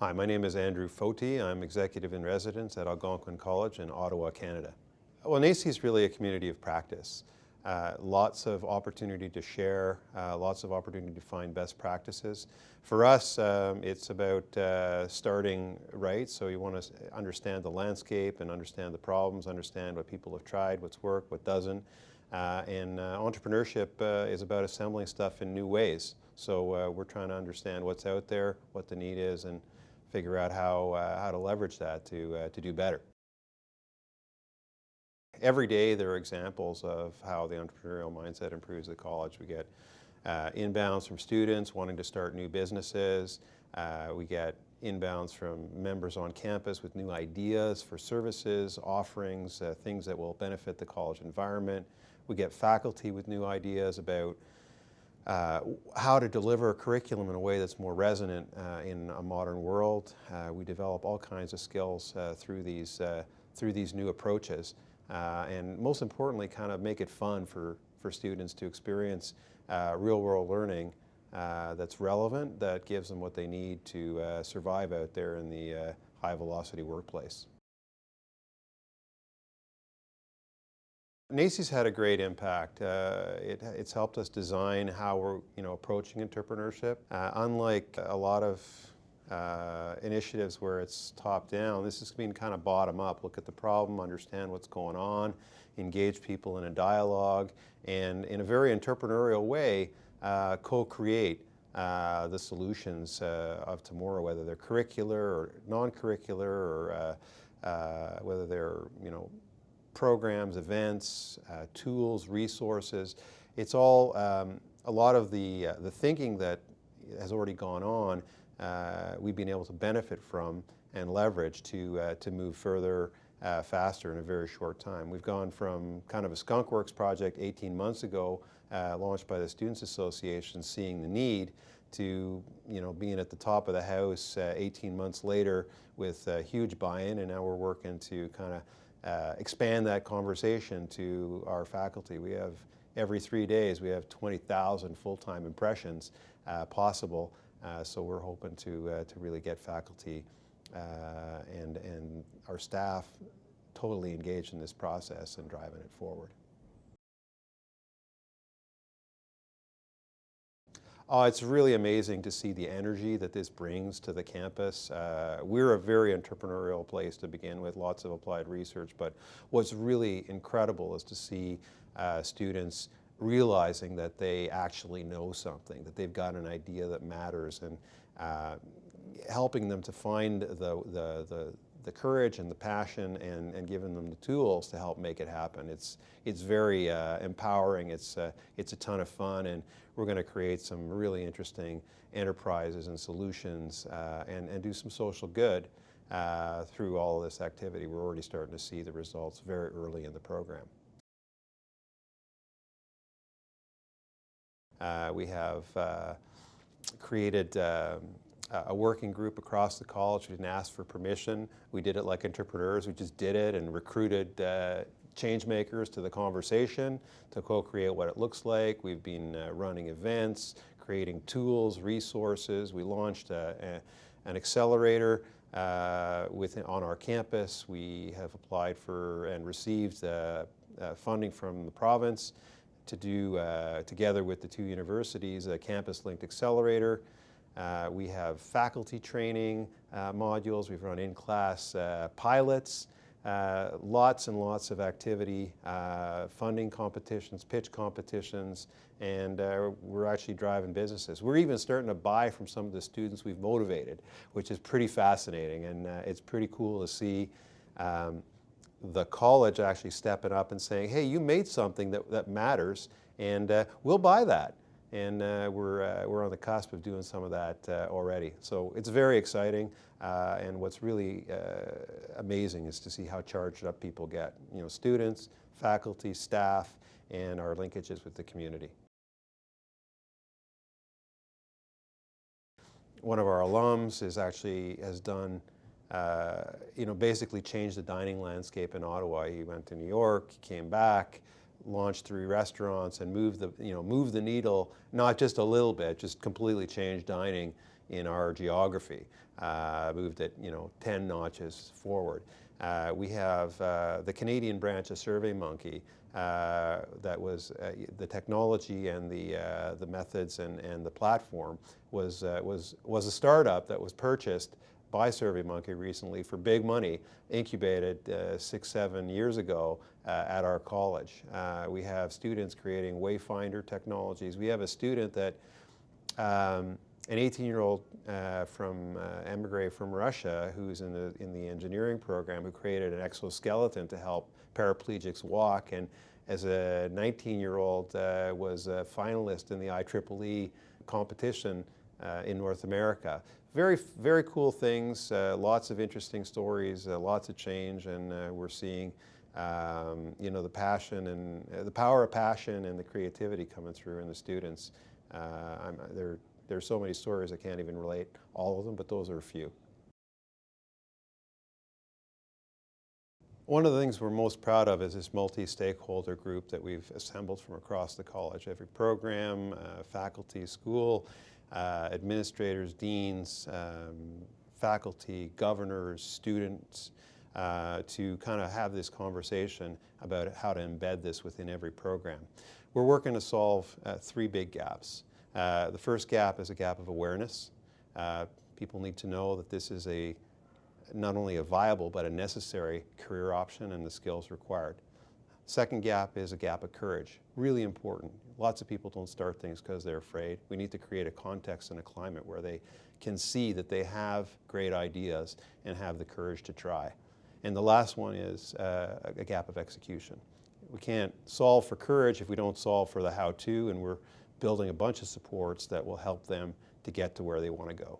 Hi, my name is Andrew Foti. I'm executive in residence at Algonquin College in Ottawa, Canada. Well, NACCE is really a community of practice. Lots of opportunity to share, lots of opportunity to find best practices. For us, it's about starting right, so you want to understand the landscape and understand the problems, understand what people have tried, what's worked, what doesn't. Entrepreneurship is about assembling stuff in new ways. So we're trying to understand what's out there, what the need is, and figure out how to leverage that to do better. Every day there are examples of how the entrepreneurial mindset improves the college. We get inbounds from students wanting to start new businesses. We get inbounds from members on campus with new ideas for services, offerings, things that will benefit the college environment. We get faculty with new ideas about how to deliver a curriculum in a way that's more resonant in a modern world. We develop all kinds of skills through these new approaches. And most importantly, kind of make it fun for students to experience real-world learning that's relevant, that gives them what they need to survive out there in the high-velocity workplace. NACCE's had a great impact. It's helped us design how we're approaching entrepreneurship. Unlike a lot of initiatives where it's top-down, this has been kind of bottom-up. Look at the problem, understand what's going on, engage people in a dialogue, and in a very entrepreneurial way, co-create the solutions of tomorrow, whether they're curricular or non-curricular, or whether they're programs, events, tools, resources. It's all a lot of the thinking that has already gone on. We've been able to benefit from and leverage to move further faster in a very short time. We've gone from kind of a skunkworks project 18 months ago, launched by the Students Association, seeing the need, to being at the top of the house 18 months later with huge buy-in, and now we're working to kind of expand that conversation to our faculty. We have, every 3 days, we have 20,000 full-time impressions possible. So we're hoping to really get faculty and our staff totally engaged in this process and driving it forward. Oh, it's really amazing to see the energy that this brings to the campus. We're a very entrepreneurial place to begin with, lots of applied research, but what's really incredible is to see students realizing that they actually know something, that they've got an idea that matters, and helping them to find the courage and the passion, and giving them the tools to help make it happen. It's very empowering. It's a ton of fun, and we're going to create some really interesting enterprises and solutions and do some social good through all of this activity. We're already starting to see the results very early in the program. We have created a working group across the college. We didn't ask for permission. We did it like entrepreneurs. We just did it and recruited change makers to the conversation to co-create what it looks like. We've been running events, creating tools, resources. We launched an accelerator on our campus. We have applied for and received funding from the province to do, together with the two universities, a campus-linked accelerator. We have faculty training modules. We've run in-class pilots, lots and lots of activity, funding competitions, pitch competitions, and we're actually driving businesses. We're even starting to buy from some of the students we've motivated, which is pretty fascinating, and it's pretty cool to see the college actually stepping up and saying, hey, you made something that matters, and we'll buy that. And we're on the cusp of doing some of that already. So it's very exciting, and what's really amazing is to see how charged up people get. Students, faculty, staff, and our linkages with the community. One of our alums has done basically changed the dining landscape in Ottawa. He went to New York, came back, launched 3 restaurants, and moved the needle, not just a little bit, just completely changed dining in our geography, moved it 10 notches forward. We have the Canadian branch of SurveyMonkey that was the technology and the methods and the platform was a startup that was purchased by SurveyMonkey recently for big money, incubated 6-7 years ago at our college. We have students creating wayfinder technologies. We have a student that, an 18-year-old from emigre from Russia who's in the engineering program, who created an exoskeleton to help paraplegics walk, and as a 19-year-old was a finalist in the IEEE competition in North America. Very, very cool things, lots of interesting stories, lots of change, and we're seeing the passion and the power of passion and the creativity coming through in the students. There's so many stories I can't even relate all of them, but those are a few. One of the things we're most proud of is this multi-stakeholder group that we've assembled from across the college. Every program, faculty, school, administrators, deans, faculty, governors, students, to kind of have this conversation about how to embed this within every program. We're working to solve 3 big gaps. The first gap is a gap of awareness. People need to know that this is not only a viable but a necessary career option and the skills required. Second gap is a gap of courage. Really important. Lots of people don't start things because they're afraid. We need to create a context and a climate where they can see that they have great ideas and have the courage to try. And the last one is a gap of execution. We can't solve for courage if we don't solve for the how-to, and we're building a bunch of supports that will help them to get to where they want to go.